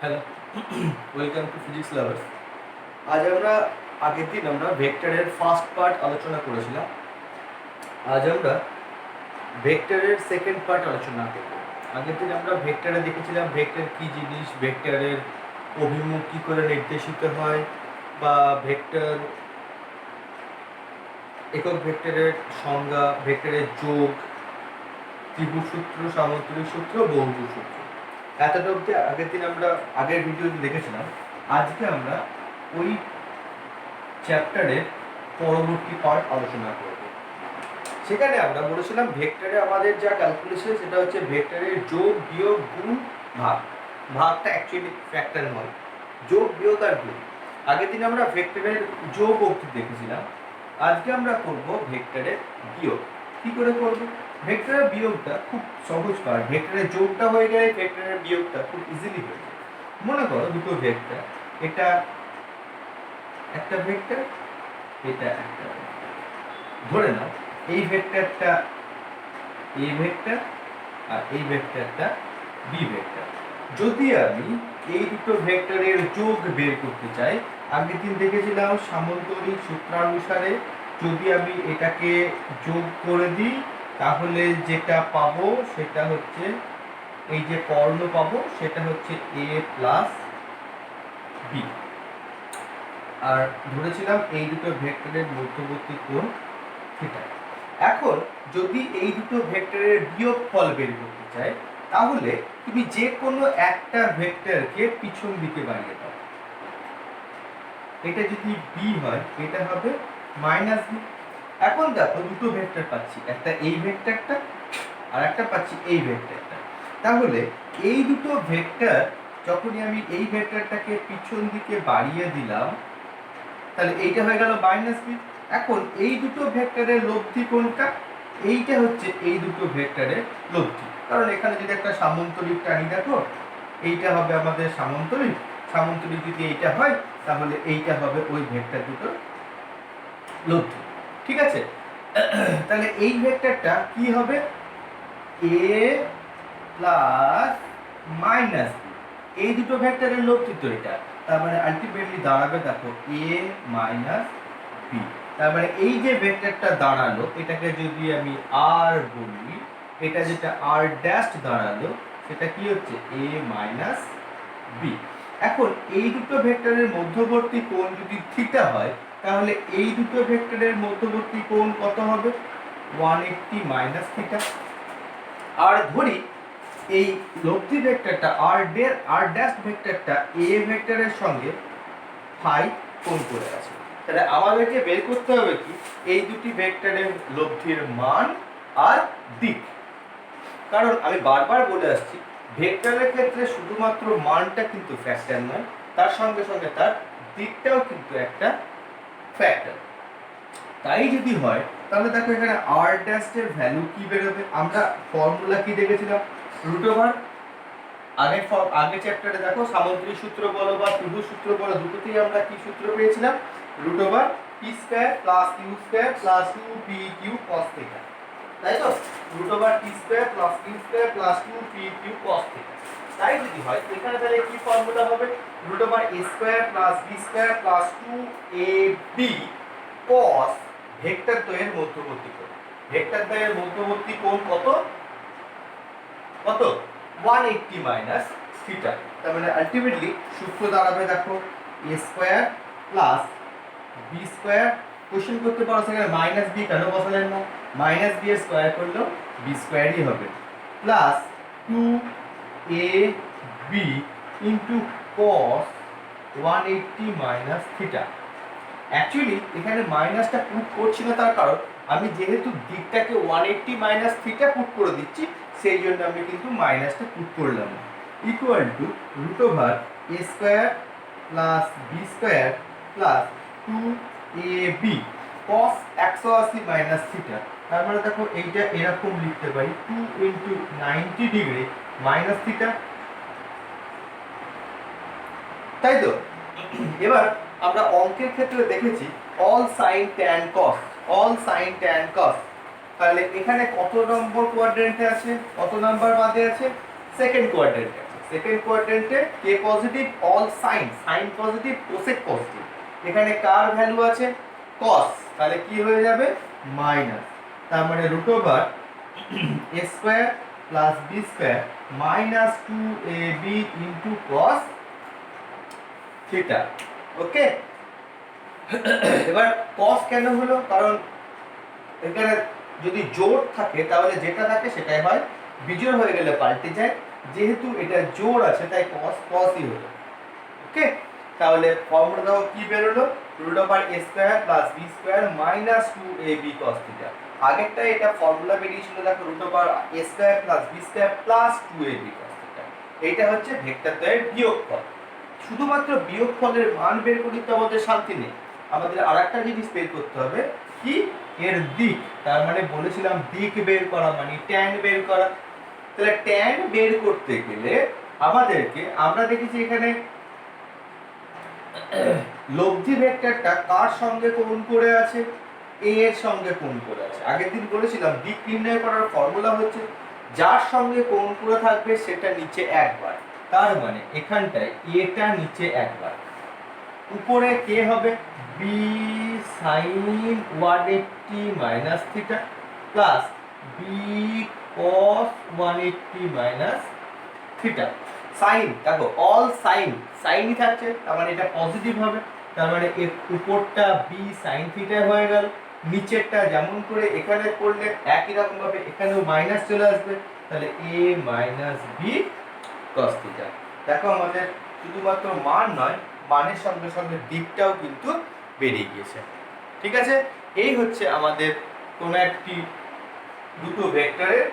Hello, welcome to physics lovers. আজ আগের দিন আমরা ভেক্টরের ফার্স্ট পার্ট আলোচনা করেছিলাম। আজ আমরা ভেক্টরের সেকেন্ড পার্ট আলোচনা করব। আগের দিন আমরা ভেক্টরে দেখেছিলাম ভেক্টর কী জিনিস, ভেক্টরের অভিমুখ কী করে নির্দেশিত হয়, বা ভেক্টর একক ভেক্টরের সংজ্ঞা, ভেক্টরের যোগ, ত্রিভুজ সূত্র, সামন্তরিক সূত্র, বহুভুজ সূত্র। এতটা অবধি আগের দিন আমরা আগের ভিডিওতে দেখেছিলাম। আজকে আমরা ওই চ্যাপ্টারের পরবর্তী পার্ট আলোচনা করব। সেখানে আমরা বলেছিলাম ভেক্টরে আমাদের যা ক্যালকুলেশন সেটা হচ্ছে ভেক্টরের যোগ, বিয়োগ, গুণ, ভাগ। ভাগটা অ্যাকচুয়ালি ফ্যাক্টর নয়, যোগ, বিয়োগ আর গুণ। আগের দিন আমরা ভেক্টরের যোগ অবধি দেখেছিলাম। আজকে আমরা করব ভেক্টরের বিয়োগ। কি করে করব? ভেক্টরের বিয়োগটা খুব সহজ কাজ। ভেক্টরের যোগটা হয়ে গেলে ভেক্টরের বিয়োগটা খুব ইজিলি হয়ে যায়। মনে করো দুটো ভেক্টর, এটা একটা ভেক্টর, এটা একটা ভেক্টর। ধরে নাও এই ভেক্টরটা এ ভেক্টর আর এই ভেক্টরটা বি ভেক্টর। যদি আমি এই দুটো ভেক্টরের যোগ বের করতে চাই, আগের দিন দেখেছিলাম সামন্তরিক সূত্রানুসারে যদি আমি এটাকে যোগ করে দিই তাহলে যেটা পাবো সেটা হচ্ছে এই যে কর্ণ পাবো সেটা হচ্ছে এ প্লাস বি। আর ধরেছিলাম এই দুটো ভেক্টরের মধ্যবর্তী কোণ থিটা। এখন যদি এই দুটো ভেক্টরের বিয়োগফল বের করতে চাই তাহলে তুমি যে কোনো একটা ভেক্টরকে পিছন দিকে বাড়িয়ে দাও। এটা যদি বি হয় এটা হবে মাইনাস বি। এখন দেখো দুটো ভেক্টর পাচ্ছি, একটা এই ভেক্টরটা আর একটা পাচ্ছি এই ভেক্টরটা। তাহলে এই দুটো ভেক্টর যখনই আমি এই ভেক্টরটাকে পিছন দিকে বাড়িয়ে দিলাম তাহলে এইটা হয়ে গেল মাইনাস বি। এখন এই দুটো ভেক্টরের লব্ধি কোনটা? এইটা হচ্ছে এই দুটো ভেক্টরের লব্ধি। কারণ এখানে যদি একটা সামন্তরিক টানি দেখো, এইটা হবে আমাদের সামন্তরিক। সামন্তরিক যদি এইটা হয় তাহলে এইটা হবে ওই ভেক্টর দুটোর লব্ধি। ঠিক আছে? তাহলে এই ভেক্টরটা কি হবে? এ প্লাস মাইনাস বি। এই দুটো ভেক্টরের লব্ধি তো এটা। তার মানে আলটিমেটলি দাঁড়াবে দেখো এ মাইনাস বি। তার মানে এই যে ভেক্টরটা দাঁড়ালো এটাকে যদি আমি আর বলি, এটা যেটা আর ড্যাশ দাঁড়ালো সেটা কি হচ্ছে এ মাইনাস বি। এখন এই দুটো ভেক্টরের মধ্যবর্তী কোণ যদি থিটা হয় তাহলে এই দুটো ভেক্টরের মধ্যবর্তী কোণ কত হবে? 180 মাইনাস থিটা। আর ধরি এই লব্ধি ভেক্টরটা আর ড্যাশ ভেক্টরটা এ ভেক্টরের সঙ্গে ফাই কোণ করে আছে। তাহলে আমাদেরকে বের করতে হবে কি এই দুটি ভেক্টরের লব্ধির মান আর দিক। কারণ আমি বারবার বলে আসছি ভেক্টরের ক্ষেত্রে শুধুমাত্র মানটা কিন্তু ফ্যাক্টর নয়, তার সঙ্গে সঙ্গে তার দিকটাও কিন্তু একটা ফ্যাক্টর। তাই যদি হয় তাহলে দেখো এখানে আর ড্যাশ এর ভ্যালু কি বেরোবে? আমরা ফর্মুলা কি দেখেছিলাম? Root over. আগের চ্যাপ্টারে দেখো সামন্তরিক সূত্র বলো বা ত্রিভুজ সূত্র বলো দুটোতেই আমরা কি সূত্র পেয়েছিলাম? Root over P square plus Q square plus 2p q cos theta. তাই তো? Root over T square plus Q square plus 2p q cos theta. তাই যদি হয় এখানে তাহলে কি ফর্মুলা হবে? Root over a square plus b square plus 2ab cos vector দ্বয়ের মধ্যবর্তী কোণ। ভেক্টর দ্বয়ের মধ্যবর্তী কোণ কত? কত? 180 মাইনাস থিটা। তার মানে আলটিমেটলি সূত্র দাঁড়াবে দেখো a square plus b square. Question করতে পারো সেখানে মাইনাস b কেন বসালেন না? মাইনাস b এর স্কয়ার করলেও b স্কয়ারই হবে plus 2ab into cos 180 minus theta. Actually এখানে মাইনাসটা পুট করছি না, তার কারণ আমি যেহেতু দিকটাকে 180 মাইনাস থিটা পুট করে দিচ্ছি সেই জন্য আমি কিন্তু মাইনাসটা পুট করলাম না। Equal to root over A square plus B square plus 2ab cos 180 minus theta. তার মানে দেখো এইটা এরকম লিখতে পারি 2 ইনটু 90 ডিগ্রি মাইনাস থিটা। তাই তো? এবার আমরা অঙ্কের ক্ষেত্রে দেখেছি অল সাইন ট্যান কস, অল সাইন ট্যান কস। তাহলে এখানে কত নম্বর কোয়াড্রেন্টে আছে? কত নাম্বার বাদে আছে? সেকেন্ড কোয়াড্রেন্টে আছে। সেকেন্ড কোয়াড্রেন্টে কে positive, all sine, sine positive, cosec positive. এখানে কার ভ্যালু আছে কস, তাহলে কি হয়ে যাবে মাইনাস, তার মানে root over A square plus B square minus 2ab into cos theta. Okay, এবার কস কেন হলো, কারণ এখানে যদি জোড় থাকে তাহলে যেটা থাকে সেটাই হয়, বিজোড় হয়ে গেলে পাল্টে যায়, যেহেতু এটা জোড় আছে তাই কস কসই হলো। ওকে, তাহলে ফর্মুলা দাও কি বেরোলো, root over a square plus b square minus 2ab cos theta. আগেরটা এটা ফর্মুলা বেরিয়েছিল দেখো, root over a square plus b square plus 2ab cos theta. এইটা হচ্ছে ভেক্টর দ্বয়ের বিয়োগফল। শুধুমাত্র বিয়োগফলের মান বের করতে আমাদের শান্তি নেই, আমাদের আরেকটা জিনিস বের করতে হবে, কি এর দিক। তার মানে বলেছিলাম দিক বের করা মানে ট্যান বের করা। তাহলে ট্যান বের করতে গেলে আমাদেরকে, আমরা দেখেছি এখানে লব্ধি ভেক্টরটা কার সঙ্গে কোণ করে আছে, a এর সঙ্গে কোণ করে আছে। আগের দিন বলেছিলাম দিক নির্ণয় করার ফর্মুলা হচ্ছে যার সঙ্গে কোণ করে থাকবে সেটা নিচে একবার, তার মানে এখানটায় এটা নিচে একবার, উপরে কে হবে b sin 180 minus theta plus b cos 180 minus theta. Sine দেখো অল সাইন, সাইনই থাকছে, তার মানে এটা পজিটিভ হবে, তার মানে এর উপরটা b sin থিটা হয়ে গেল, নিচেরটা যেমন করে এখানে করলে একই রকম ভাবে এখানেও মাইনাস চলে আসবে, তাহলে a minus b cos theta. দেখো আমাদের শুধুমাত্র মান নয়, মানের সঙ্গে সঙ্গে দিকটাও কিন্তু বেরিয়ে গিয়েছে। ঠিক আছে, এই হচ্ছে আমাদের কোনো একটি দুটো ভেক্টরের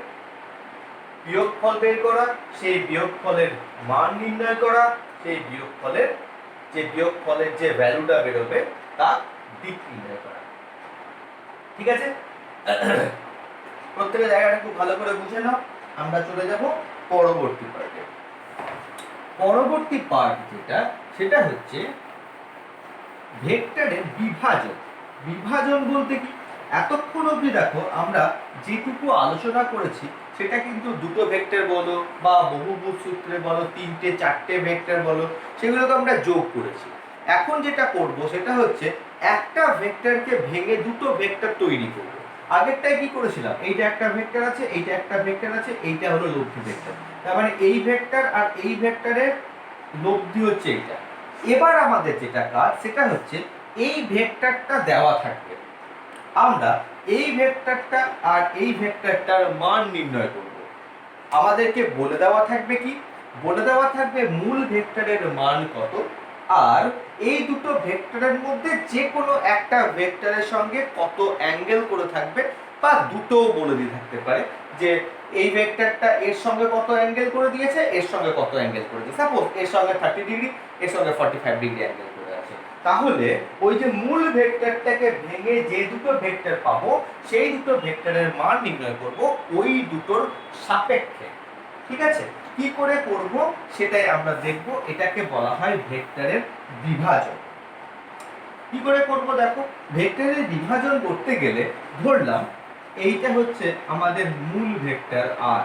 বিয়োগফল বের করা, সেই বিয়োগফলের মান নির্ণয় করা, সেই বিয়োগফলের যে ভ্যালুটা বেরোবে তার দিক নির্ণয় করা। ঠিক আছে, প্রত্যেকটা জায়গাটা খুব ভালো করে বুঝে নাও। আমরা চলে যাব পরবর্তী পার্টে। পরবর্তী পার্ট যেটা, সেটা হচ্ছে ভেক্টরের বিভাজন। বিভাজন বলতে কি, এতক্ষণ অবধি দেখো আমরা যেটুকু আলোচনা করেছি সেটা কিন্তু দুটো ভেক্টর বলো বা বহুভুজ সূত্রে বলো, তিনটে চারটে ভেক্টর বলো, সেগুলোকে আমরা যোগ করেছি। এখন যেটা করব সেটা হচ্ছে একটা ভেক্টরকে ভেঙে দুটো ভেক্টর তৈরি করব। আগেরটায় কি করেছিলাম, এইটা একটা ভেক্টর আছে, এইটা একটা ভেক্টর আছে, এইটা হলো লব্ধি ভেক্টর, তার মানে এই ভেক্টর আর এই ভেক্টরের লব্ধি হচ্ছে এইটা। এবার আমাদের যেটা কাজ সেটা হচ্ছে এই ভেক্টরটা দেওয়া থাকবে, আমরা এই ভেক্টরটা আর এই ভেক্টরটার মান নির্ণয় করব। আমাদেরকে বলে দেওয়া থাকবে কি, বলে দেওয়া থাকবে মূল ভেক্টরের মান কত, আর এই দুটো ভেক্টরের মধ্যে যে কোনো একটা ভেক্টরের সঙ্গে কত অ্যাঙ্গেল করে থাকবে, বা দুটোও বলে দিয়ে থাকতে পারে যে এই ভেক্টরটা এর সঙ্গে কত অ্যাঙ্গেল করে দিয়েছে, এর সঙ্গে কত অ্যাঙ্গেল করে দিয়েছে। সাপোজ এর সঙ্গে 30 ডিগ্রি, এর সঙ্গে 45 ডিগ্রি অ্যাঙ্গেল করে আছে, তাহলে ওই যে মূল ভেক্টরটাকে ভেঙে যে দুটো ভেক্টর পাবো সেই দুটো ভেক্টরের মান নির্ণয় করব ওই দুটোর সাপেক্ষে। ঠিক আছে, কি করে করব সেটাই আমরা দেখব। এটাকে বলা হয় ভেক্টরের বিভাজন। কি করে করব দেখো, ভেক্টরের বিভাজন করতে গেলে ধরলাম এইটা হচ্ছে আমাদের মূল ভেক্টর আর,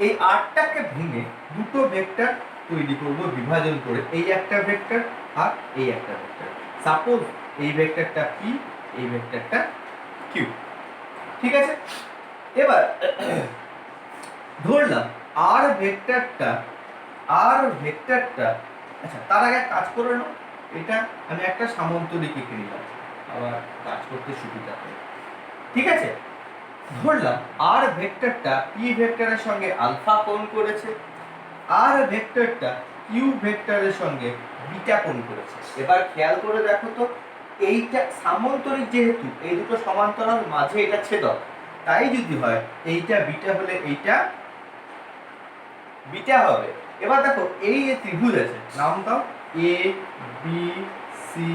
এই আরটাকে ভেঙে দুটো ভেক্টর তৈরি করব বিভাজন করে, এই একটা ভেক্টর আর এই একটা ভেক্টর। সাপোজ এই ভেক্টরটা p, এই ভেক্টরটা q। ঠিক আছে, এবার ধরলাম আর ভেক্টরটা, আচ্ছা তার আগে কাজ করে নাও, এটা আমি একটা সামন্তরিক এঁকে নিলাম, আবার কাজ করতে সুবিধা হবে। ঠিক আছে, ধরলাম আর ভেক্টরটা p ভেক্টরের সঙ্গে আলফা কোণ করেছে, আর ভেক্টরটা q ভেক্টরের সঙ্গে বিটা কোণ করেছে। এবার খেয়াল করে দেখো তো, এইটা সামান্তরিক, যেহেতু এই দুটো সমান্তরাল মাঝে এটা ছেদক, তাই যদি হয় এইটা বিটা হলে এইটা বিটা হবে। এবার দেখো এই যে ত্রিভুজ আছে, নাম দাও A B C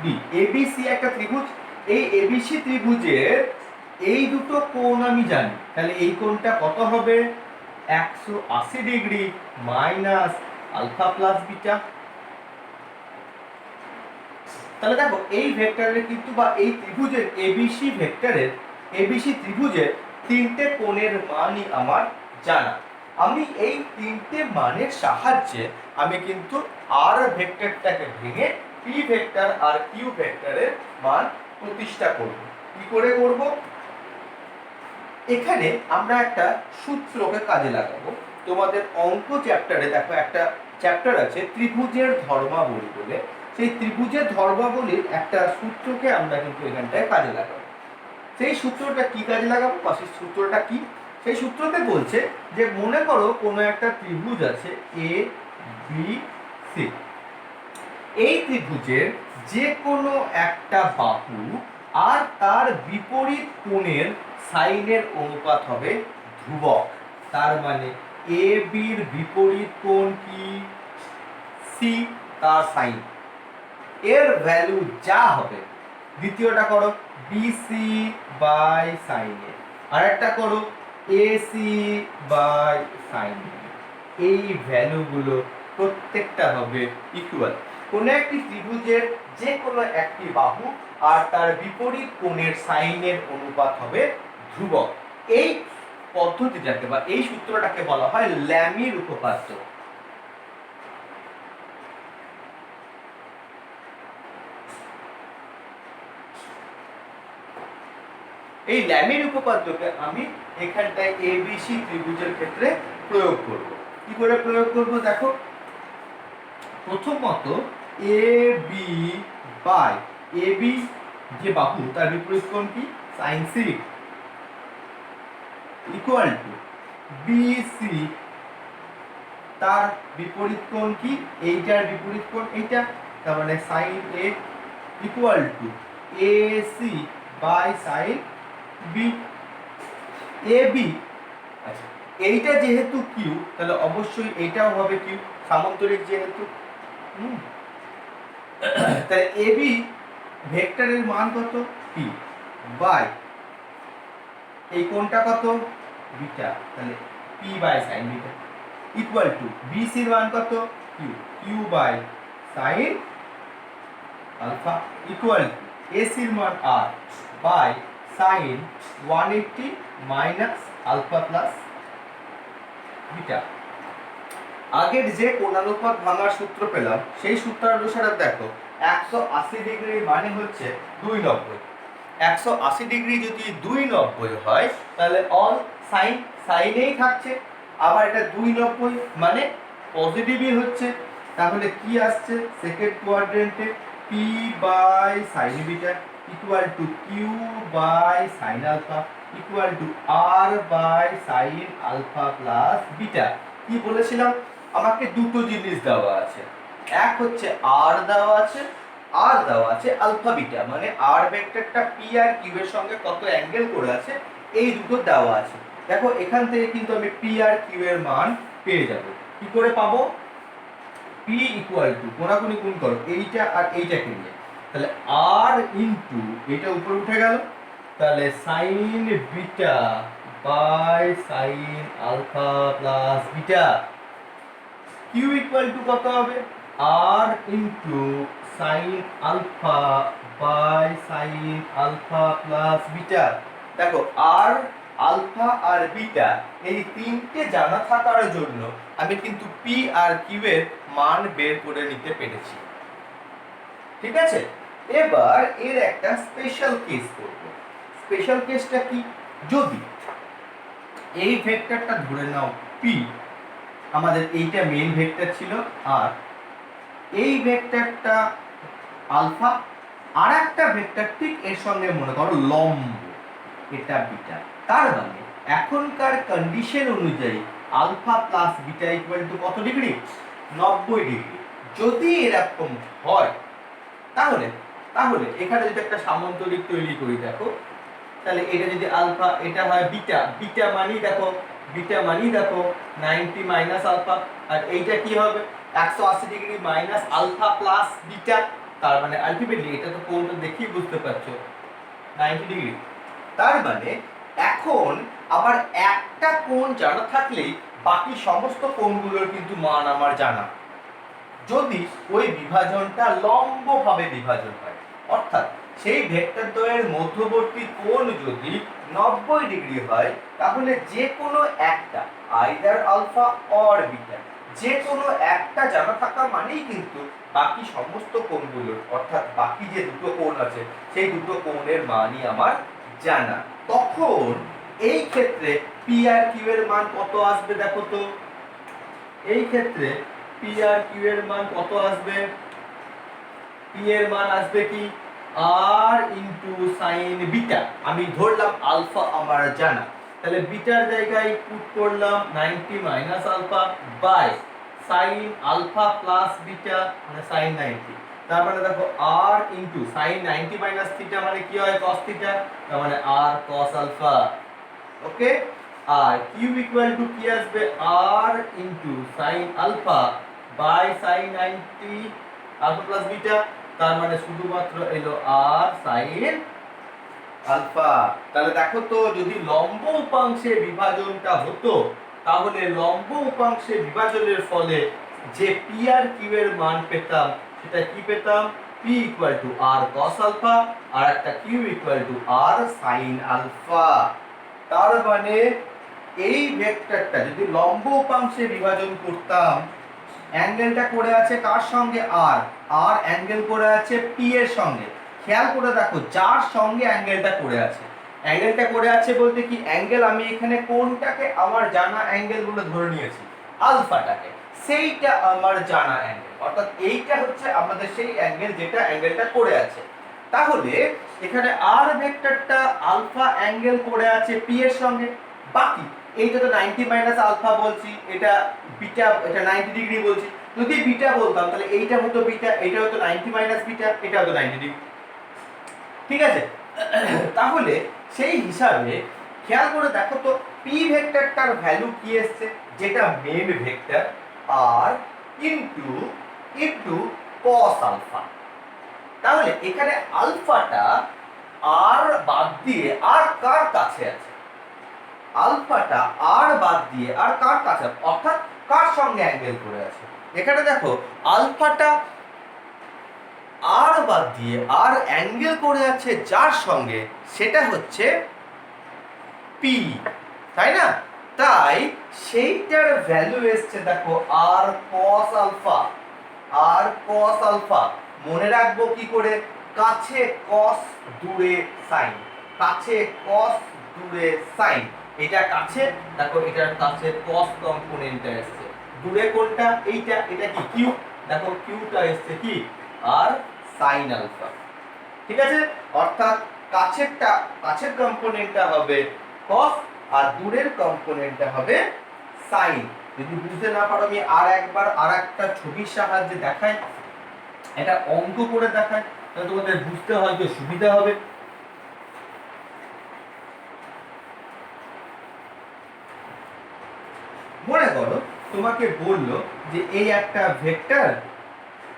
D. ABC একটা ত্রিভুজ, এই এবিসি ত্রিভুজের এই দুটো কোণ আমি জানি, তাহলে এই কোণটা কত হবে 180 degree minus alpha plus beta. তাহলে দেখো এই ভেক্টরের কিন্তু, বা এই ত্রিভুজের এবিসি ভেক্টরের, এবিসি ত্রিভুজের তিনটে কোণের মানই আমার জানা। আমি এই তিনটে মানের সাহায্যে আমি কিন্তু আর ভেক্টরটাকে ভেঙে পি ভেক্টর আর কিউ ভেক্টরের মান প্রতিষ্ঠা করব। কি করে করব? এখানে আমরা একটা সূত্রকে কাজে লাগাবো। তোমাদের অঙ্ক চ্যাপ্টারে দেখো একটা চ্যাপ্টার আছে ত্রিভুজের ধর্মাবলী বলে, সেই ত্রিভুজের ধর্মাবলীর একটা সূত্রকে আমরা কিন্তু এখানটায় কাজে লাগাবো। সেই সূত্রটা কি কাজে লাগাবো বা সেই সূত্রটা কি? সেই সূত্রতে বলছে যে মনে করো কোনো একটা ত্রিভুজ আছে এ বি সি। এই ত্রিভুজের যে কোনো একটা বাহু আর তার বিপরীত কোণের সাইনের অনুপাত হবে ধ্রুবক। তার মানে এ বির বিপরীত কোণ কি? সি, তার সাইন। এর ভ্যালু যা হবে, দ্বিতীয়টা করো বিসি বাই সাইন এ, আর একটা করো এসি বাই সাইন এ। এই ভ্যালুগুলো প্রত্যেকটা হবে ইকুয়াল। কোন একটি ত্রিভুজের যে কোনো একটি বাহু আর তার বিপরীত কোণের সাইনের অনুপাত হবে ধ্রুবক। এই পদ্ধতিটাকে বা এই সূত্রটাকে বলা হয় ল্যামির উপপাদ্য। এই ল্যামির উপপাদ্যকে আমি এখানটায় এবিসি ত্রিভুজের ক্ষেত্রে প্রয়োগ করব। কি করে প্রয়োগ করব দেখো, প্রথমত A B by A B যে বাহু তার বিপরীত কোণ কি? Sine C equal to BC তার বিপরীত কোণ কি? এইটার বিপরীত কোণ এইটা, তার মানে sine A equal to AC by sine B. A B, আচ্ছা এইটা যেহেতু কিউ তাহলে অবশ্যই এইটাও হবে কিউ, সামান্তরিক যেহেতু। তাহলে এ বি ভেক্টরের মান কত? পি বাই এই কোণটা কত? বিটা, তাহলে P by sine beta equal to বিসির মান কত? Q, Q by sine alpha equal to এসির মান R by sine 180 minus alpha plus beta. আগের যে কোণানুপাত ভাঙার সূত্র পেলাম সেই সূত্র অনুসারে দেখো 180 ডিগ্রি মানে হচ্ছে 290। 180 ডিগ্রি যদি 290 হয় তাহলে অল সাইন সাইনেই থাকছে, আবার এটা 290 মানে পজিটিভই হচ্ছে। তাহলে কি আসছে সেকেন্ড কোয়াড্রেন্টে? P by sine beta equal to Q by sine alpha equal to R by sine alpha plus beta. কি বলেছিলাম? আমাকে দুটো জিনিস দেওয়া আছে, এক হচ্ছে আর দেওয়া আছে, আর দেওয়া আছে আলফা বিটা, মানে আর ভেক্টরটা পি আর কিউ এর সঙ্গে কত অ্যাঙ্গেল করে আছে এই দুটো দেওয়া আছে। দেখো এখান থেকে কিন্তু আমি পি আর কিউ এর মান পেয়ে যাব। কি করে পাবো? পি ইকুয়াল টু কোনাকুনি গুণ করো এইটা আর এইটাকে নিয়ে, তাহলে আর ইনটু এটা উপরে উঠে গেল, তাহলে sine beta by sine alpha plus beta. Q equal to কত হবে? R into sine alpha by sine alpha plus beta. দেখো আর আলফা আর বিটা এই তিনটে জানা থাকার জন্য আমি কিন্তু পি আর কিউ এর মান বের করে নিতে পেরেছি। ঠিক আছে, এবার এর একটা স্পেশাল কেস করব। স্পেশাল কেসটা কি? যদি এই ভেক্টরটা ধরে নাও পি, আমাদের এইটা মেইন ভেক্টর ছিল, আর এই ভেক্টরটা আলফা, আর একটা ভেক্টর ঠিক এর সঙ্গে মনে করো লম্ব, এটা বিটা। তার মানে এখনকার কন্ডিশন অনুযায়ী alpha plus beta equal to কত ডিগ্রি? 90 ডিগ্রি। যদি এরকম হয় তাহলে তাহলে এখানে যদি একটা সামান্তরিক তৈরি করি দেখো, তাহলে এটা যদি আলফা এটা হয় বিটা, বিটা মানি দেখো, বিটা মানি দেখো 90 মাইনাস আলফা, আর এইটা কি হবে? 180 degree minus alpha plus beta. তার মানে আলটিমেটলি এটা তো কোণটা দেখেই বুঝতে পারছো 90 ডিগ্রি। তার মানে এখন আবার একটা কোণ জানা থাকলেই বাকি সমস্ত কোণগুলোর কিন্তু মান আমার জানা, যদি ওই বিভাজনটা লম্বভাবে বিভাজন হয়। অর্থাৎ সেই ভেক্টর দ্বয়ের মধ্যবর্তী কোণ যদি 90 ডিগ্রি হয় তাহলে যে কোনো একটা আইদার আলফা অর বিটা যে কোনো একটা জানা থাকা মানেই কিন্তু বাকি সমস্ত কোণগুলোর অর্থাৎ বাকি যে দুটো কোণ আছে সেই দুটো কোণের মানই আমার জানা। তখন এই ক্ষেত্রে পি আর কিউ এর মান কত আসবে দেখো তো। এই ক্ষেত্রে পি আর কিউ এর মান কত আসবে? পি এর মান আসবে কি আর ইনটু সাইন বিটা। আমি ধরলাম আলফা আমার জানা, তাহলে বিটার জায়গায় পুট করলাম 90 minus alpha by sine alpha plus beta মানে সাইন 90। তার মানে দেখো R into sine 90 minus theta মানে কি হয় cos থিটা, তার মানে আর cos আলফা। ওকে, আর কিউ ইকুয়াল টু কি আসবে R into sine alpha by sine 90 alpha plus beta, তার মানে শুধুমাত্র এলো আর সাইন আলফা। তাহলে দেখো তো যদি লম্ব উপাংশে বিভাজনটা হতো তাহলে লম্ব উপাংশে বিভাজনের ফলে যে পি আর কিউ এর মান পেতাম সেটা কি পেতাম? P equal to R cos alpha আর একটা Q equal to R sine alpha. তার মানে এই ভেক্টরটা যদি লম্ব উপাংশে বিভাজন করতাম, অ্যাঙ্গেলটা করে আছে কার সঙ্গে? আর আর অ্যাঙ্গেল করে আছে পি এর সঙ্গে। খেয়াল করে দেখো যার সঙ্গে অ্যাঙ্গেলটা করে আছে, অ্যাঙ্গেলটা করে আছে বলতে কি অ্যাঙ্গেল আমি এখানে কোনটাকে আমার জানা অ্যাঙ্গেল বলে ধরে নিয়েছি? আলফাটাকে, সেইটা আমার জানা অ্যাঙ্গেল, অর্থাৎ এইটা হচ্ছে আমাদের সেই অ্যাঙ্গেল যেটা অ্যাঙ্গেলটা করে আছে। তাহলে এখানে আর ভেক্টরটা আলফা অ্যাঙ্গেল করে আছে পি এর সঙ্গে, বাকি এইটা তো 90 মাইনাস আলফা বলছি, এটা বিটা, এটা 90 ডিগ্রি বলছি। যদি বিটা বলতাম তাহলে এইটা হতো বিটা, এটা হতো 90 মাইনাস বিটা, এটা হতো 90 ডিগ্রি। ঠিক আছে, তাহলে সেই হিসাবে খেয়াল করে দেখো তো পি ভেক্টরটার ভ্যালু কি এসছে, যেটা মেইন ভেক্টর আর ইনটু ইনটু cos আলফা। তাহলে এখানে আলফাটা আর বাদ দিয়ে আর কার কাছে আছে? আলফাটা আর বাদ দিয়ে আর কার কাছে, অর্থাৎ কার সঙ্গে অ্যাঙ্গেল করে আছে? এখানে দেখো আলফাটা আর বাদ দিয়ে আর অ্যাঙ্গেল করে আছে যার সঙ্গে, সেটা হচ্ছে পি, তাই না? তাই সেইটার ভ্যালু এসছে দেখো আর cos আলফা। আর cos আলফা মনে রাখবো কি করে? কাছে cos দূরে sin, কাছে cos দূরে sin। এটা কাছে, দেখো এটার কাছে cos কম্পোনেন্টটা এসছে, দূরে কোনটা? এইটা, এটা কি কিউ, দেখো কিউটা এসছে কি আর sin আলফা। ঠিক আছে, অর্থাৎ কাছেরটা, কাছের কম্পোনেন্টটা হবে cos আর দূরের কম্পোনেন্টটা হবে sin। যদি বুঝতে না পারো আমি আর একবার আর একটা ছবির সাহায্যে দেখাই, এটা অঙ্ক করে দেখাই, তাহলে তোমাদের বুঝতে হয়তো সুবিধা হবে। মনে করো তোমাকে বললো যে এই একটা ভেক্টর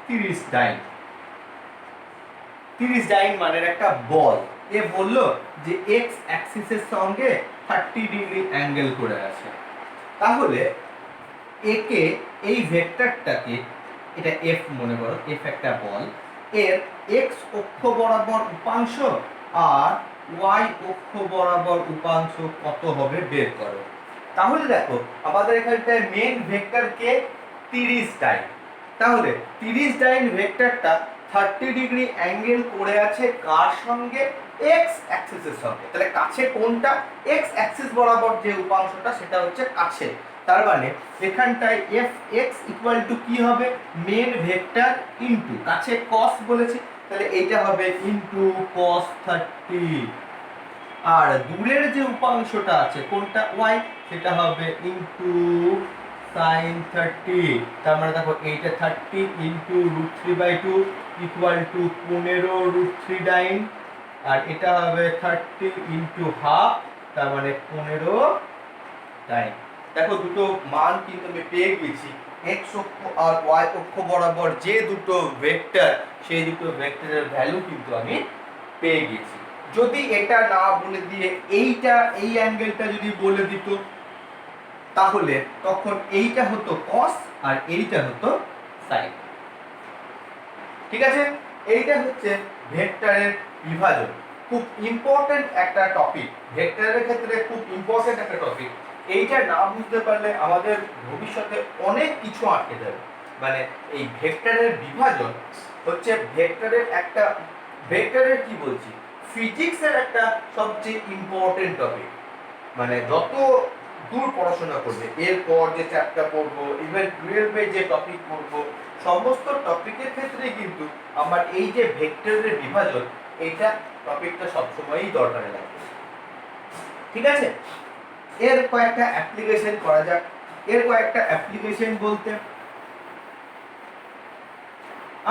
30 ডাইন, 30 ডাইন মানের একটা বল, এ বললো যে এক্স অ্যাক্সিসের সঙ্গে 30 ডিগ্রি অ্যাঙ্গেল করে আছে। তাহলে একে, এই ভেক্টরটাকে, এটা এফ মনে করো, এফ একটা বল, এর এক্স অক্ষ বরাবর উপাংশ আর ওয়াই অক্ষ বরাবর উপাংশ কত হবে বের করো। তাহলে দেখো আমাদের এখানটায় মেন ভেক্টর কে 30 ডাইন, তাহলে 30 ডাইন ভেক্টরটা 30 ডিগ্রি অ্যাঙ্গেল করে আছে কার সঙ্গে? এক্স অ্যাক্সিসের সঙ্গে। তাহলে কাছে কোনটা? এক্স অ্যাক্সিস বরাবর যে উপাংশটা সেটা হচ্ছে কাছে। তার মানে এখানটায় এফ এক্স ইকুয়াল টু কি হবে? মেন ভেক্টর ইনটু কাছে cos বলেছি, তাহলে এইটা হবে ইনটু cos 30, আর দূরের যে উপাংশটা আছে কোনটা? y, সেটা হবে ইনটু sin 30। তার মানে দেখো এইটা 30 ইনটু √3/2 ইকুয়াল টু 15 √3 ডাইন, আর এটা হবে 30 ইনটু হাফ, তার মানে 15 ডাইন। দেখো দুটো মান কিন্তু আমি পেয়ে গেছি, x অক্ষ আর y অক্ষ বরাবর যে দুটো ভেক্টর, সেই দুটো ভেক্টরের ভ্যালু কিন্তু আমি পেয়ে গেছি। যদি এটা না বলে দিয়ে এইটা, এই অ্যাঙ্গেলটা যদি বলে দিত তাহলে তখন এইটা হতো cos আর এইটা হতো sin। ঠিক আছে, এইটা হচ্ছে ভেক্টরের বিভাজন খুব ইম্পর্টেন্ট একটা টপিক, ভেক্টরের ক্ষেত্রে খুব ইম্পর্টেন্ট একটা টপিক। এইটা না বুঝতে পারলে আমাদের ভবিষ্যতে অনেক কিছু আটকে যাবে। মানে এই ভেক্টরের বিভাজন হচ্ছে ভেক্টরের কি বলছি, ফিজিক্সের একটা সবচেয়ে ইম্পর্টেন্ট টপিক। মানে যত দূর পড়াশোনা করবে, এরপর যে চ্যাপ্টার পড়বো, ইভেন 12-এ যে টপিক পড়বো, সমস্ত টপিকের ক্ষেত্রে কিন্তু আমার এই যে ভেক্টরের বিভাজন, এইটা টপিকটা সবসময়ই দরকারে লাগবে। ঠিক আছে, এর কয়েকটা অ্যাপ্লিকেশন করা যাক। এর কয়েকটা অ্যাপ্লিকেশন বলতে,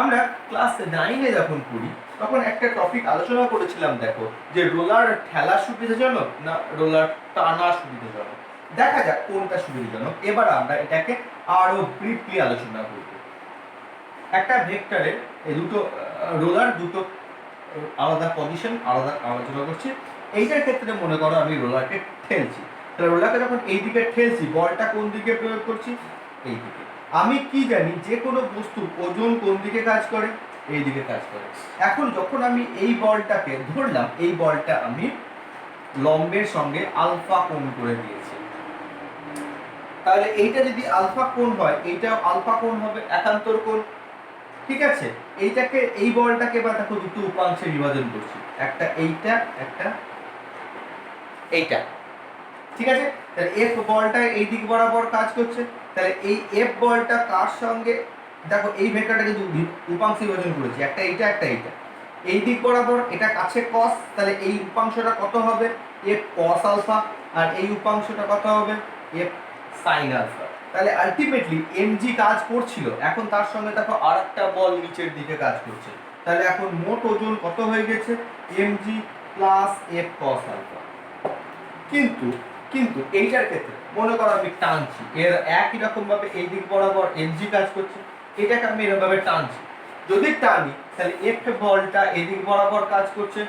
আমরা ক্লাস 9-এ যখন পড়ি তখন একটা টপিক আলোচনা করেছিলাম, দেখো, যে রোলার ঠেলা সুবিধাজনক না রোলার টানা সুবিধাজনক। দেখা যাক কোনটা সুবিধাজনক। এবার আমরা এটাকে আরো ব্রিফলি আলোচনা করব। একটা ভেক্টরের এই দুটো রোলার, দুটো আলাদা পজিশন, আলাদা আলোচনা করছি। এইটার ক্ষেত্রে মনে করো আমি রোলারকে ঠেলছি, তাহলে রোলারকে যখন এই দিকে ঠেলছি, বলটা কোন দিকে প্রয়োগ করছি, এই দিকে। আমি কি জানি যে কোনো বস্তুর ওজন কোন দিকে কাজ করে, এই দিকে কাজ করে। এখন যখন আমি এই বলটাকে ধরলাম, এই বলটা আমি লম্বের সঙ্গে আলফা কোণ করে দিয়েছি, তাহলে এইটা যদি আলফা কোণ হয়, এইটাও আলফা কোণ হবে, একান্তর কোণ। ঠিক আছে, এইটাকে, এই বলটাকে বা দেখো দুটো উপাংশে বিভাজন করছি, একটা এইটা, একটা এইটা। ঠিক আছে, তাহলে এফ বলটা এই দিক বরাবর কাজ করছে, তাহলে এই এফ বলটা কার সঙ্গে, দেখো এই ভেক্টরটাকে উপাংশে বিভাজন করেছি, একটা এইটা, একটা এইটা, এই দিক বরাবর, এটা কাছে কস, তাহলে এই উপাংশটা কত হবে, এফ কস আলফা, আর এই উপাংশটা কত হবে, এফ সাইন আলফা। তাহলে আলটিমেটলি এমজি কাজ করছিল, এখন তার সঙ্গে দেখো আরেকটা বল নিচের দিকে কাজ করছে, তাহলে এখন মোট ওজন কত হয়ে গেছে, MG plus F cos alpha. কিন্তু কিন্তু এইটার ক্ষেত্রে মনে করো আমি টানছি, এর একই রকম ভাবে এই দিক বরাবর এমজি কাজ করছে, এটাকে আমি এরকম ভাবে টানছি। যদি টানি তাহলে এফ বলটা এদিক বরাবর কাজ করছে,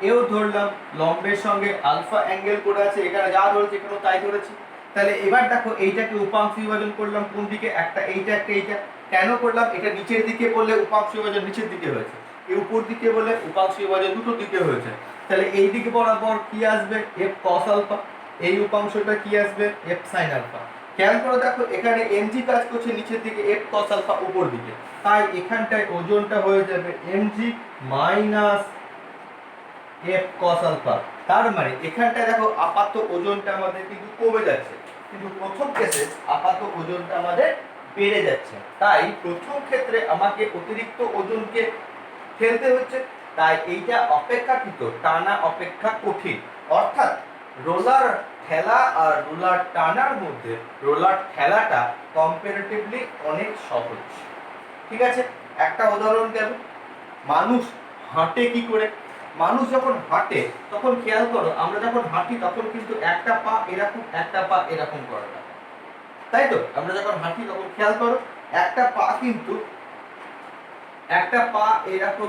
এও ধরলাম লম্বের সঙ্গে আলফা অ্যাঙ্গেল করে আছে, এখানে যা ধরেছে এখানেও তাই ধরেছি। তাহলে এবার দেখো এইটাকে উপাংশ বিভাজন করলাম কোন দিকে, একটা এইটা, একটা এইটা। কেন করলাম, এটা নিচের দিকে বললে উপাংশ বিভাজন নিচের দিকে হয়েছে, এই উপর দিকে বলে উপাংশ বিভাজন দুটো দিকে হয়েছে। তাহলে এই দিকে বরাবর কি আসবে, এফ কস আলফা, এই উপাংশটা কি আসবে, এফ সাইন আলফা। খেয়াল করে দেখো এখানে এমজি কাজ করছে নিচের দিকে, এফ কস আলফা উপর দিকে, তাই এখানটায় ওজনটা হয়ে যাবে MG minus F cos alpha. তার মানে এখানটায় দেখো আপাত ওজনটা আমাদের কিন্তু কমে যাচ্ছে, কিন্তু প্রথম কেসে আপাত ওজনটা আমাদের বেড়ে যাচ্ছে। তাই প্রথম ক্ষেত্রে আমাকে অতিরিক্ত ওজনকে ফেলতে হচ্ছে, তাই এইটা অপেক্ষাকৃত টানা অপেক্ষা কঠিন। অর্থাৎ রোলার ঠেলা আর রোলার টানার মধ্যে রোলার ঠেলাটা কম্পারেটিভলি অনেক সহজ। ঠিক আছে, একটা উদাহরণ দেব। মানুষ হাঁটে কি করে, মানুষ যখন হাঁটে তখন খেয়াল করো, আমরা যখন হাঁটি তখন কিন্তু একটা পা এরকম, একটা পা এরকম করা থাকে, তাই তো? আমরা যখন হাঁটি তখন খেয়াল করো একটা পা কিন্তু, একটা পা এরকম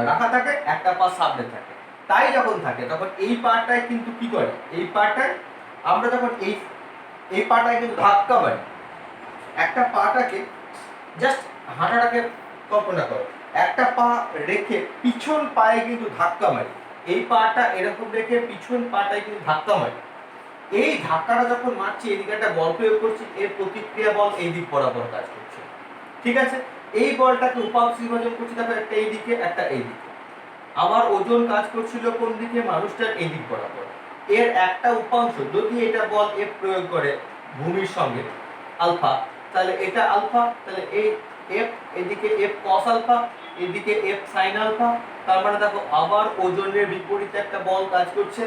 রাখা থাকে, একটা পা সামনে থাকে। তাই যখন থাকে তখন এই পাটায় কিন্তু কি করে, এই পাটায় আমরা যখন এই পাটায় কিন্তু ধাক্কা মারি, একটা পাটাকে জাস্ট হাঁটাটাকে কল্পনা করো, একটা পা রেখে পিছন পায়ে কিন্তু ধাক্কা মারি, এই পাটা এরকম রেখে পিছন পাটায় কিন্তু ধাক্কা মারি। এই ধাক্কাটা যখন মারছি, এদিকে একটা বল প্রয়োগ করছি, এর প্রতিক্রিয়া বল এই দিক বরাবর কাজ করছে। ঠিক আছে, এই বলটাকে উপাংশ বিভাজন করছি, দেখো একটা এই দিকে, একটা এই দিকে। আমার ওজন কাজ করছিল কোন দিকে, মানুষটার এই দিক বরাবর। এর একটা উপাংশ যদি এটা বল এফ প্রয়োগ করে ভূমির সঙ্গে আলফা, তাহলে এটা আলফা, তাহলে এই এফ এদিকে এফ কস আলফা, এদিকে এফ সাইন আলফা। তার মানে দেখো আবার ওজনের বিপরীতে একটা বল কাজ করছে,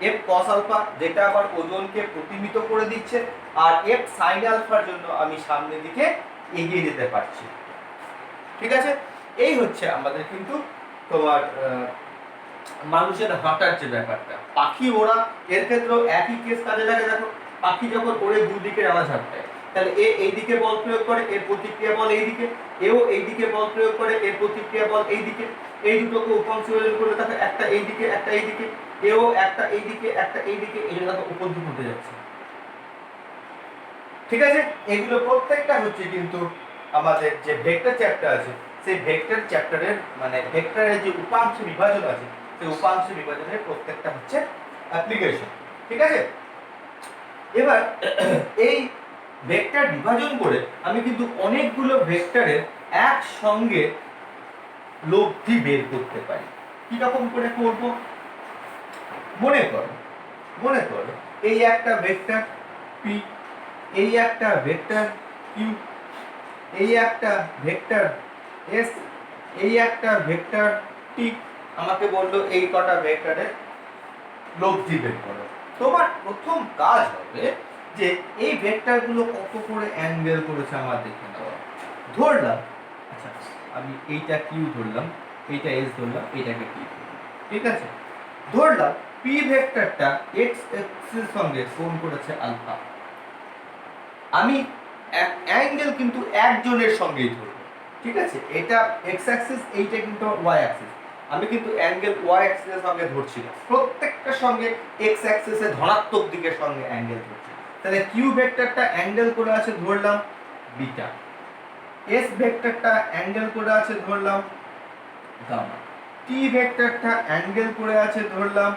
এফ কস আলফা, যেটা আবার ওজনকে প্রতিমিত করে দিচ্ছে, আর এফ সাইন আলফার জন্য আমি সামনের দিকে এগিয়ে যেতে পারছি। ঠিক আছে, এই হচ্ছে আমাদের কিন্তু তোমার মানুষের হাঁটার যে ব্যাপারটা। পাখি ওরা, এর ক্ষেত্রেও একই কেস কাজে লাগে। দেখো পাখি যখন ওড়ে দুদিকে আওয়াজ হাঁটায়, তাহলে এ এইদিকে বল প্রয়োগ করে, এর প্রতিক্রিয়া বল এইদিকে, এও এইদিকে বল প্রয়োগ করে, এর প্রতিক্রিয়া বল এইদিকে। এই দুটোকে উপাংশ বিভাজন করলে দেখো একটা এইদিকে, একটা এইদিকে, এও একটা এইদিকে, একটা এইদিকে, এই জন্য দেখো উপর দিকে উঠে যাচ্ছে। ঠিক আছে, এগুলো প্রত্যেকটা হচ্ছে কিন্তু আমাদের যে ভেক্টর চ্যাপ্টার আছে সেই ভেক্টর চ্যাপ্টারের মানে ভেক্টরের যে উপাংশ বিভাজন আছে সেই উপাংশ বিভাজনের প্রত্যেকটা হচ্ছে অ্যাপ্লিকেশন। ঠিক আছে, এবার এই ভেক্টর বিভাজন করে আমি কিন্তু অনেকগুলো ভেক্টরের একসঙ্গে লব্ধি বের করতে পারি। কি রকম করে করব? মনে করো এই একটা ভেক্টর পি, এই একটা ভেক্টর কিউ, এই একটা ভেক্টর এস, এই একটা ভেক্টর টি। আমাকে বললো এই কটা ভেক্টরের লব্ধি বের করো। তোমার প্রথম কাজ হবে যে এই ভেক্টরগুলো কত করে অ্যাঙ্গেল করেছে আমার দেখে নেওয়া। ধরলাম, আচ্ছা আমি এইটা কিউ ধরলাম, এইটা এস ধরলাম, এইটাকে টি ধরলাম। ঠিক আছে, ধরলাম পি ভেক্টরটা এক্স অ্যাক্সিসের সঙ্গে কোণ করেছে আলফা। আমি অ্যাঙ্গেল কিন্তু একজনের সঙ্গেই ধরবো। ঠিক আছে, এটা এক্স অ্যাক্সিস, এইটা কিন্তু ওয়াই অ্যাক্সিস। আমি কিন্তু অ্যাঙ্গেল ওয়াই অ্যাক্সিসের সঙ্গে ধরছি না, প্রত্যেকটার সঙ্গে এক্স অ্যাক্সিসের ধনাত্মক দিকের সঙ্গে অ্যাঙ্গেল ধরছি। তাহলে কিউ ভেক্টরটা অ্যাঙ্গেল করে আছে ধরলাম বিটা, এস ভেক্টরটা অ্যাঙ্গেল করে আছে ধরলাম গামা, টি ভেক্টরটা অ্যাঙ্গেল করে আছে ধরলাম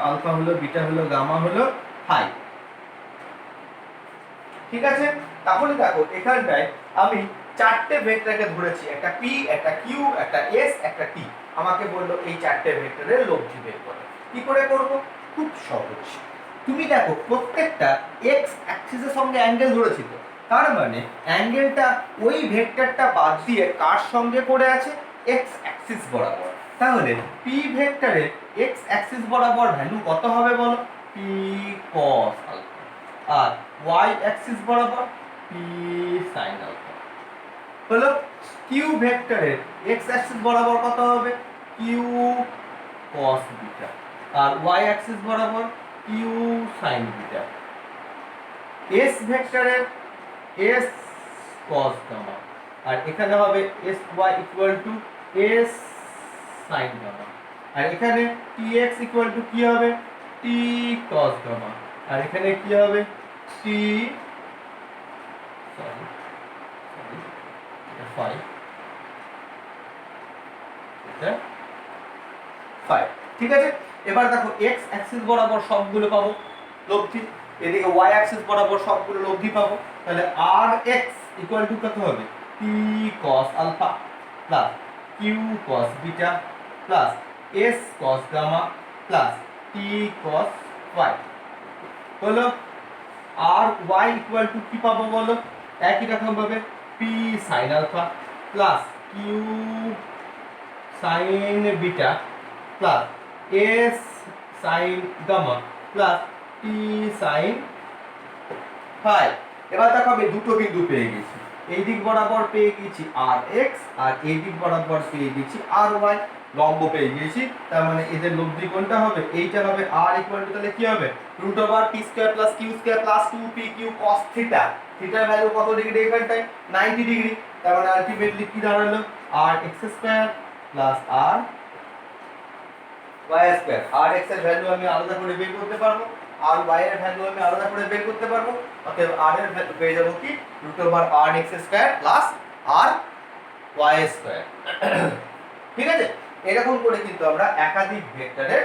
আলফা হলো, বিটা হলো, গামা হলো, ফাই। ঠিক আছে, তাহলে দেখো এখানটায় আমি চারটে ভেক্টরকে ধরেছি, একটা পি, একটা কিউ, একটা এস, একটা টি। আমাকে বললো এই চারটে ভেক্টরের লব্ধি বের করো। কি করে করব? খুব সহজ। তুমি দেখো প্রত্যেকটা এক্স অ্যাক্সিসের সঙ্গে অ্যাঙ্গেল ধরেছি, তো তার মানে অ্যাঙ্গেলটা ওই ভেক্টরটা বাদ দিয়ে কার সঙ্গে পড়ে আছে? এক্স অ্যাক্সিস বরাবর। তাহলে পি ভেক্টরের এক্স অ্যাক্সিস বরাবর ভ্যালু কত হবে বলো? P cos alpha. আর ওয়াই অ্যাক্সিস বরাবর পি সাইন আলফা। হলো কিউ ভেক্টরের এক্স অ্যাক্সিস বরাবর কত হবে? Q cos beta. আর ওয়াই অ্যাক্সিস বরাবর কিউ সাইন বিটা। এস ভেক্টরের এস কস গামা। আর এখানে হবে S Y equal to S sine gamma. আর এখানে টি এক্স ইকুয়াল টু কি হবে? টি কস গামা। আর এখানে কি হবে? টি সরি ফাই, এটা ফাই। ঠিক আছে, এবার দেখো এক্স অ্যাক্সিস বরাবর সবগুলো পাবো লব্ধি, এদিকে ওয়াই অ্যাক্সিস বরাবর সবগুলো লব্ধি পাবো। তাহলে আর এক্স ইকুয়াল টু কত হবে? P cos alpha plus Q cos beta plus S cos gamma plus T cos Y. হলো আর ওয়াই ইকুয়াল টু কি পাবো বলো? একই রকম ভাবে P sine alpha plus Q sine beta plus S sine gamma plus T sine phi. এবার দেখো আমি দুটো বিন্দু পেয়ে গেছি, এই দিক বরাবর পেয়ে গেছি আর এক্স, আর এই দিক বরাবর পেয়ে গেছি আর ওয়াই, লম্ব পেয়ে গেছি। তার মানে এদের লব্ধি কোনটা হবে? এইটা হবে। আর ইকুয়াল টু তাহলে কি হবে? Root over P square plus Q square plus 2p Q cos theta. থিটার ভ্যালু কত ডিগ্রি এখানটায়? 90 ডিগ্রি। তার মানে আলটিমেটলি কি দাঁড়ালো? R X square plus R Y square. R X এর ভ্যালু আমি আলাদা করে বের করতে পারবো, আর ওয়াই এর ভ্যালু আমি আলাদা করে বের করতে পারবো। অতএব আর এর ভ্যালু পেয়ে যাব কি? রুট ওভার আর X square plus R Y square. ঠিক আছে, এরকম করে কিন্তু আমরা একাধিক ভেক্টরের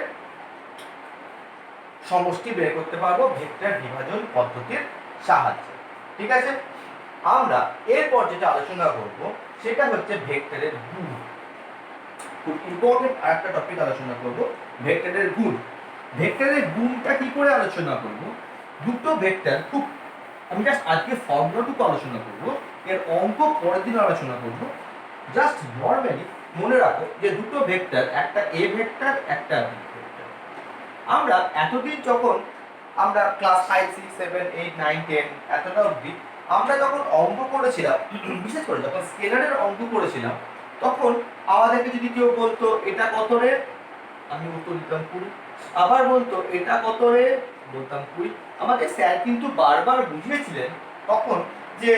সমষ্টি বের করতে পারবো ভেক্টর বিভাজন পদ্ধতির সাহায্যে। ঠিক আছে, আমরা এরপর যেটা আলোচনা করব সেটা হচ্ছে ভেক্টরের গুণ। খুব ইম্পর্টেন্ট আরেকটা টপিক আলোচনা করব, ভেক্টরের গুণ। ভেক্টরের গুণটা কি করে আলোচনা করব? দুটো ভেক্টর, খুব আমি জাস্ট আজকে ফর্মুলাটুকু আলোচনা করব, এর অঙ্ক পরের দিন আলোচনা করব। জাস্ট নরমালি মনে রাখো যে দুটো ভেক্টর, একটা এ ভেক্টর, একটা বি ভেক্টর। আমরা এতদিন যখন আমরা ক্লাস 5 6 7 8 9 10 এতটা অবধি আমরা যখন অঙ্ক করেছিলাম, বিশেষ করে যখন স্কেলারের অঙ্ক করেছিলাম, তখন আমাদেরকে যদি কেউ বলতো এটা কত রে, আমি উত্তর দিতাম 20। আবার বলতো এটা কত রে, বলতাম 20। আমাদের স্যার কিন্তু বারবার বুঝিয়েছিলেন তখন যে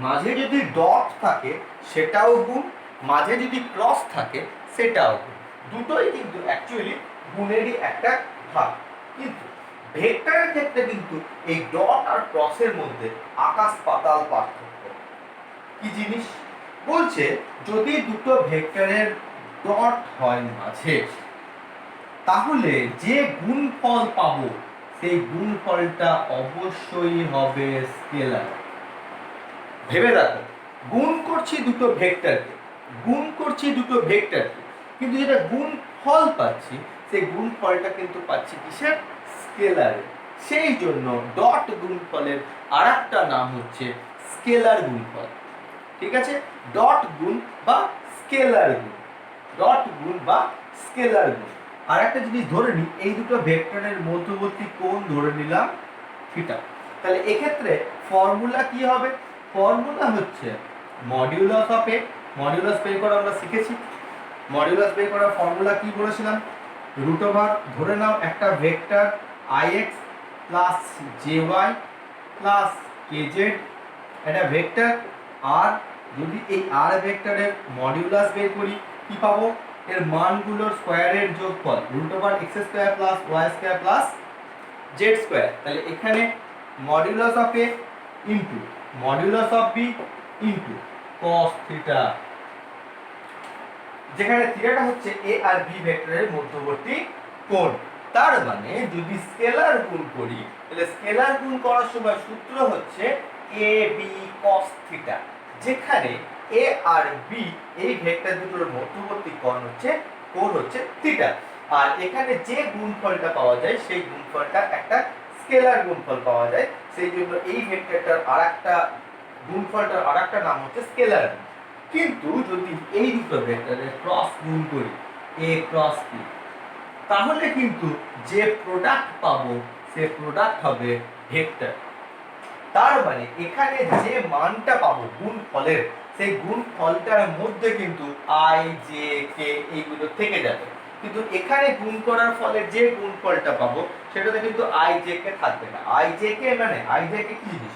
মাঝে যদি ডট থাকে সেটাও গুণ, মাঝে যদি ক্রস থাকে সেটাও গুণ। দুটোই কিন্তু অ্যাকচুয়ালি গুণেরই একটা ভাগ। কিন্তু ভেক্টরের ক্ষেত্রে কিন্তু এই ডট আর ক্রসের মধ্যে আকাশ পাতাল পার্থক্য। কি জিনিস? বলছে যদি দুটো ভেক্টরের ডট হয় মাঝে, তাহলে যে গুণফল পাবো সেই গুণফলটা অবশ্যই হবে স্কেলার। ভেবে দেখো, গুণ করছি দুটো ভেক্টরকে, কিন্তু যেটা গুণফল পাচ্ছি সেই গুণফলটা কিন্তু পাচ্ছি কিসের? স্কেলারে। সেই জন্য ডট গুণফলের আরেকটা নাম হচ্ছে স্কেলার গুণফল। ঠিক আছে, ডট গুণ বা স্কেলার গুণ, আর একটা জিনিস ধরে নিই, এই দুটো ভেক্টরের মধ্যবর্তী কোণ ধরে নিলাম থিটা। তাহলে এক্ষেত্রে ফর্মুলা কি হবে? ফর্মুলা হচ্ছে মডিউলাস অফ এ। মডিউলাস বের করা আমরা শিখেছি। মডিউলাস বের করার ফর্মুলা কি বলেছিলাম? রুট ওভার, ধরে নাও একটা vector ix plus jy plus kz, এটা ভেক্টর। আর যদি এই আর ভেক্টরের মডিউলাস বের করি, কি পাবো? এর মানগুলোর স্কয়ারের যোগফল, root over x square plus y square plus z square. তাহলে এখানে modulus of a into modulus of b into cos theta, যেখানে থিটাটা হচ্ছে a আর b ভেক্টরের মধ্যবর্তী কোণ। তার মানে যদি স্কেলার গুণ করি, তাহলে স্কেলার গুণ করার সময় সূত্র হচ্ছে a b cos থিটা, যেখানে a আর b এই ভেক্টর দুটোর মধ্যবর্তী কোণ হচ্ছে থিটা। আর এখানে যে গুণফলটা পাওয়া যায় সেই গুণফলটা একটা স্কেলার গুণফল পাওয়া যায়। সেই জন্য এই ভেক্টরটার আরেকটা গুণফলটার আরেকটা নাম হচ্ছে স্কেলার। কিন্তু যদি এই দুটো ভেক্টরের ক্রস গুণ করি, a ক্রস b, তাহলে কিন্তু যে প্রোডাক্ট পাবো সে প্রোডাক্ট হবে ভেক্টর। তার মানে এখানে যে মানটা পাবো গুণফলের, সেই গুণফলটার মধ্যে কিন্তু i j k এইগুলো থেকে যাবে। কিন্তু এখানে গুণ করার ফলে যে গুণফলটা পাবো সেটাতে কিন্তু i j k থাকবে না। i j k মানে i j k কি জিনিস?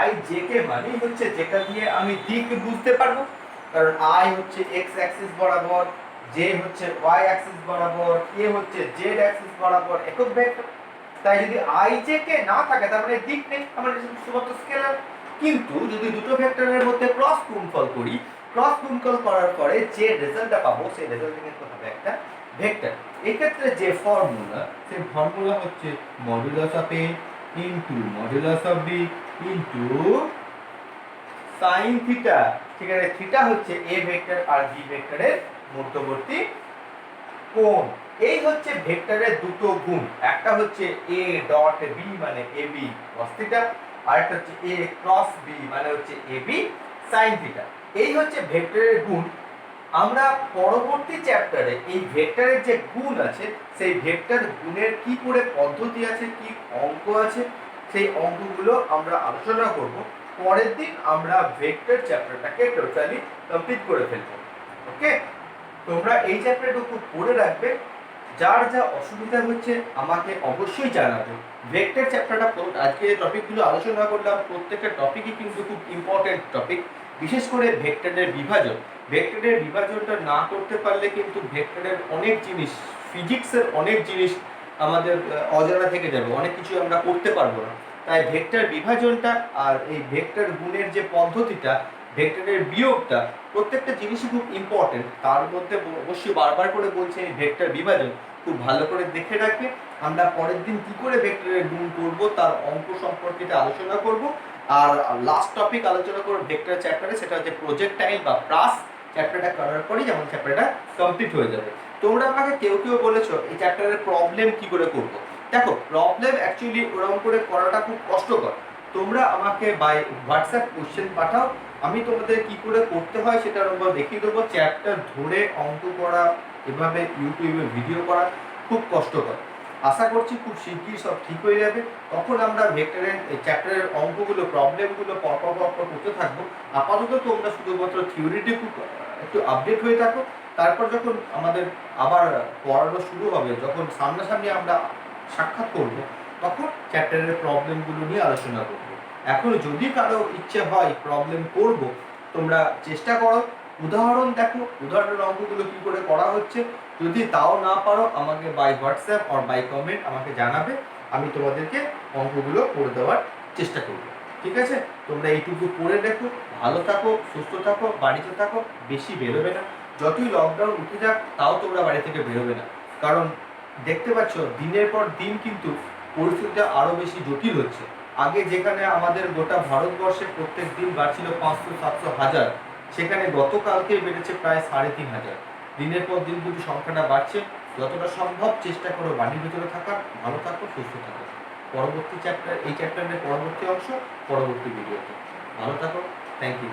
i j k মানে হচ্ছে যেটা দিয়ে আমি দিক বুঝতে পারবো। কারণ i হচ্ছে x অ্যাক্সিস বরাবর, j হচ্ছে y অ্যাক্সিস বরাবর, k হচ্ছে z অ্যাক্সিস বরাবর একক ভেক্টর। তাই যদি i j k না থাকে তার মানে দিক নেই, আমরা শুধুমাত্র স্কেলার। কিন্তু যদি দুটো ভেক্টরের মধ্যে ক্রস গুণফল করি, ক্রস গুণফল করার পরে যে রেজাল্টটা পাবো সেই রেজাল্ট কিন্তু হবে একটা ভেক্টর। এই ক্ষেত্রে যে ফর্মুলা, সেই ফর্মুলা হচ্ছে modulus of a into modulus of b into sin theta. ঠিক আছে, থিটা হচ্ছে a ভেক্টর আর b ভেক্টরের মধ্যবর্তী কোণ। এই হচ্ছে ভেক্টরের দুটো গুণ, একটা হচ্ছে a ডট b মানে ab cos থিটা, আর একটা হচ্ছে a ক্রস b মানে হচ্ছে ab sin থিটা। এই হচ্ছে ভেক্টরের গুণ। আমরা পরবর্তী চ্যাপ্টারে এই ভেক্টরের যে গুণ আছে সেই ভেক্টর গুণের কি করে পদ্ধতি আছে, কি অঙ্ক আছে, সেই অঙ্কগুলো আমরা আলোচনা করব। পরের দিন আমরা ভেক্টর চ্যাপ্টারটাকে টোটালি কমপ্লিট করে ফেলব। ওকে, তোমরা এই চ্যাপ্টারটুকু পড়ে রাখবে। যার যা অসুবিধা হচ্ছে আমাকে অবশ্যই জানাবে। ভেক্টর চ্যাপ্টারটা আজকে যে টপিকগুলো আলোচনা করলাম প্রত্যেকটা টপিকই কিন্তু খুব ইম্পর্টেন্ট টপিক। বিশেষ করে ভেক্টরের বিভাজন, ভেক্টরের বিভাজনটা না করতে পারলে কিন্তু ভেক্টরের অনেক জিনিস, ফিজিক্সের অনেক জিনিস আমাদের অজানা থেকে যাবে, অনেক কিছু আমরা করতে পারবো না। তাই ভেক্টর বিভাজনটা আর এই ভেক্টর গুণের যে পদ্ধতিটা, ভেক্টরের বিয়োগটা, প্রত্যেকটা জিনিসই খুব ইম্পর্টেন্ট। তার মধ্যে অবশ্যই বারবার করে বলছে এই ভেক্টর বিভাজন খুব ভালো করে দেখে রাখবে। আমরা পরের দিন কি করে ভেক্টরের গুণ করব তার অঙ্ক সম্পর্কে আলোচনা করব। আর লাস্ট টপিক আলোচনা করব ভেক্টর চ্যাপ্টারে, সেটা হচ্ছে প্রজেক্টাইল বা প্রাস। চ্যাপ্টারটা করার পরেই যেমন চ্যাপ্টারটা কমপ্লিট হয়ে যাবে। তোমরা আমাকে কেউ বলেছো এই চ্যাপ্টারের প্রবলেম কি করে করব। দেখো, প্রবলেম অ্যাকচুয়ালি ওরকম করে করাটা খুব কষ্টকর। তোমরা আমাকে বাই হোয়াটসঅ্যাপ কোশ্চেন পাঠাও, আমি তোমাদের কি করে করতে হয় সেটা আমরা দেখিয়ে দেবো। চ্যাপ্টার ধরে অঙ্ক করা, এভাবে ইউটিউবে ভিডিও করা খুব কষ্টকর। আশা করছি খুব শিগগিরই সব ঠিক হয়ে যাবে। তখন আমরা ভেক্টরের চ্যাপ্টারের অঙ্কগুলো, প্রবলেমগুলো পরপর করতে থাকবো। আপাতত তোমরা শুধুমাত্র থিওরিটিকু একটু আপডেট হয়ে থাকো। তারপর যখন আমাদের আবার পড়ানো শুরু হবে, যখন সামনাসামনি আমরা সাক্ষাৎ করব, তখন চ্যাপ্টারের প্রবলেমগুলো নিয়ে আলোচনা করব। এখন যদি কারো ইচ্ছে হয় প্রবলেম করব, তোমরা চেষ্টা করো, উদাহরণ দেখো, উদাহরণের অঙ্কগুলো কি করে করা হচ্ছে। যদি তাও না পারো আমাকে by WhatsApp or by comment আমাকে জানাবে, আমি তোমাদেরকে অঙ্কগুলো করে দেওয়ার চেষ্টা করব। ঠিক আছে? তোমরা এইটুকু পড়ে দেখো, ভালো থাকো, সুস্থ থাকো, বাড়িতে থাকো, বেশি বেরোবে না। যতই লকডাউন উঠে যাক তাও তোমরা বাড়ি থেকে বেরোবে না, কারণ দেখতে পাচ্ছ দিনের পর দিন কিন্তু পরিস্থিতিটা আরও বেশি জটিল হচ্ছে। আগে যেখানে আমাদের গোটা ভারতবর্ষে প্রত্যেক দিন বাড়ছিল 500, 700, 1000, সেখানে গতকালকে বেড়েছে প্রায় 3500। দিনের পর দিন কিন্তু সংখ্যাটা বাড়ছে। যতটা সম্ভব চেষ্টা করো বাড়ির ভিতরে থাকার, ভালো থাকো, সুস্থ থাকো। পরবর্তী চ্যাপ্টার, এই চ্যাপ্টারের পরবর্তী অংশ পরবর্তী ভিডিওতে। ভালো থাকো, থ্যাংক ইউ।